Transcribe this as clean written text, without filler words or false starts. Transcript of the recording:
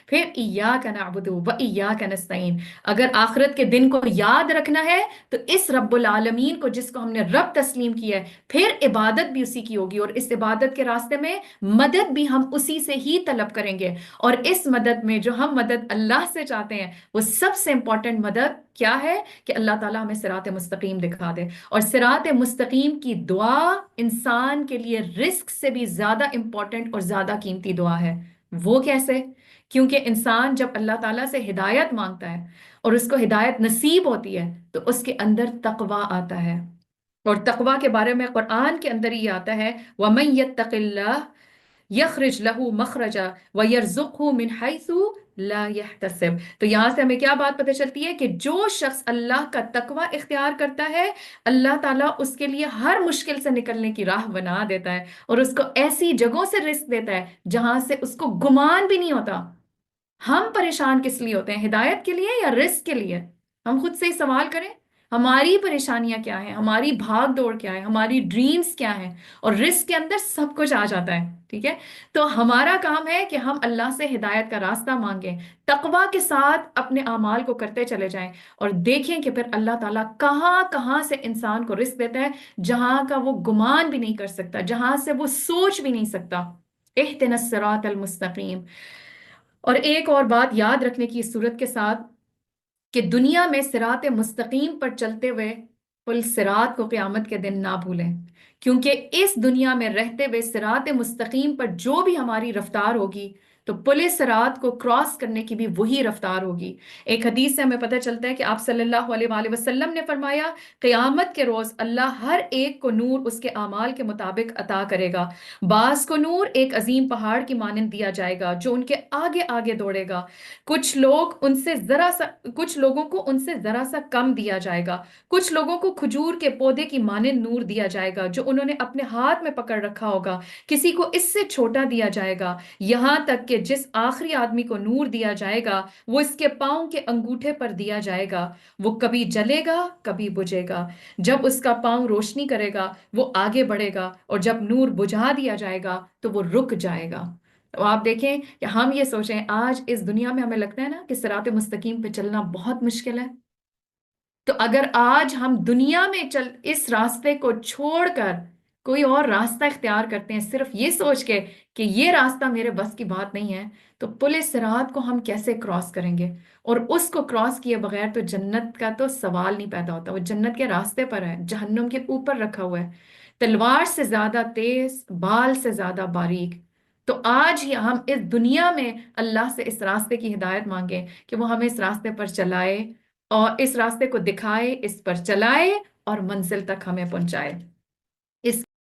پھر ایاک نعبد و ایاک نستعین، اگر آخرت کے دن کو یاد رکھنا ہے تو اس رب العالمین کو جس کو ہم نے رب تسلیم کیا ہے، پھر عبادت بھی اسی کی ہوگی، اور اس عبادت کے راستے میں مدد بھی ہم اسی سے ہی طلب کریں گے۔ اور اس مدد میں جو ہم مدد اللہ سے چاہتے ہیں وہ سب سے امپورٹنٹ مدد کیا ہے؟ کہ اللہ تعالیٰ ہمیں صراط مستقیم دکھا دے۔ اور صراط مستقیم کی دعا انسان کے لیے رزق سے بھی زیادہ امپورٹنٹ اور زیادہ قیمتی دعا ہے۔ وہ کیسے؟ کیونکہ انسان جب اللہ تعالیٰ سے ہدایت مانگتا ہے اور اس کو ہدایت نصیب ہوتی ہے تو اس کے اندر تقوی آتا ہے، اور تقوی کے بارے میں قرآن کے اندر ہی آتا ہے وَمَن يَتَّقِ اللَّهَ یخرج لہو مخرجا ویرزقہ من حیث لا یحتسب۔ تو یہاں سے ہمیں کیا بات پتہ چلتی ہے کہ جو شخص اللہ کا تقوی اختیار کرتا ہے، اللہ تعالیٰ اس کے لیے ہر مشکل سے نکلنے کی راہ بنا دیتا ہے، اور اس کو ایسی جگہوں سے رزق دیتا ہے جہاں سے اس کو گمان بھی نہیں ہوتا۔ ہم پریشان کس لیے ہوتے ہیں؟ ہدایت کے لیے یا رزق کے لیے؟ ہم خود سے ہی سوال کریں، ہماری پریشانیاں کیا ہیں، ہماری بھاگ دوڑ کیا ہے، ہماری ڈریمز کیا ہیں، اور رزق کے اندر سب کچھ آ جاتا ہے، ٹھیک ہے؟ تو ہمارا کام ہے کہ ہم اللہ سے ہدایت کا راستہ مانگیں، تقوی کے ساتھ اپنے اعمال کو کرتے چلے جائیں، اور دیکھیں کہ پھر اللہ تعالیٰ کہاں کہاں سے انسان کو رزق دیتا ہے جہاں کا وہ گمان بھی نہیں کر سکتا، جہاں سے وہ سوچ بھی نہیں سکتا۔ اہدنا الصراط المستقیم۔ اور ایک اور بات یاد رکھنے کی اس صورت کے ساتھ، کہ دنیا میں صراط مستقیم پر چلتے ہوئے پل صراط کو قیامت کے دن نہ بھولیں، کیونکہ اس دنیا میں رہتے ہوئے صراط مستقیم پر جو بھی ہماری رفتار ہوگی تو پل صراط کو کراس کرنے کی بھی وہی رفتار ہوگی۔ ایک حدیث سے ہمیں پتہ چلتا ہے کہ آپ صلی اللہ علیہ وآلہ وسلم نے فرمایا قیامت کے روز اللہ ہر ایک کو نور اس کے اعمال کے مطابق عطا کرے گا۔ بعض کو نور ایک عظیم پہاڑ کی مانند دیا جائے گا جو ان کے آگے آگے دوڑے گا، کچھ لوگوں کو ان سے ذرا سا کم دیا جائے گا، کچھ لوگوں کو کھجور کے پودے کی مانند نور دیا جائے گا جو انہوں نے اپنے ہاتھ میں پکڑ رکھا ہوگا، کسی کو اس سے چھوٹا دیا جائے گا، یہاں تک کہ جس آخری آدمی کو نور دیا جائے گا وہ اس کے پاؤں کے انگوٹھے پر دیا جائے گا، وہ کبھی جلے گا کبھی بجھے گا، جب اس کا پاؤں روشنی کرے گا وہ آگے بڑھے گا، اور جب نور بجھا دیا جائے گا تو وہ رک جائے گا۔ تو آپ دیکھیں کہ ہم یہ سوچیں، آج اس دنیا میں ہمیں لگتا ہے نا کہ صراط مستقیم پہ چلنا بہت مشکل ہے، تو اگر آج ہم دنیا میں اس راستے کو چھوڑ کر کوئی اور راستہ اختیار کرتے ہیں صرف یہ سوچ کے کہ یہ راستہ میرے بس کی بات نہیں ہے، تو پل صراط کو ہم کیسے کراس کریں گے؟ اور اس کو کراس کیے بغیر تو جنت کا تو سوال نہیں پیدا ہوتا، وہ جنت کے راستے پر ہے، جہنم کے اوپر رکھا ہوا ہے، تلوار سے زیادہ تیز، بال سے زیادہ باریک۔ تو آج ہی ہم اس دنیا میں اللہ سے اس راستے کی ہدایت مانگیں کہ وہ ہمیں اس راستے پر چلائے، اور اس راستے کو دکھائے، اس پر چلائے، اور منزل تک ہمیں پہنچائے۔ اس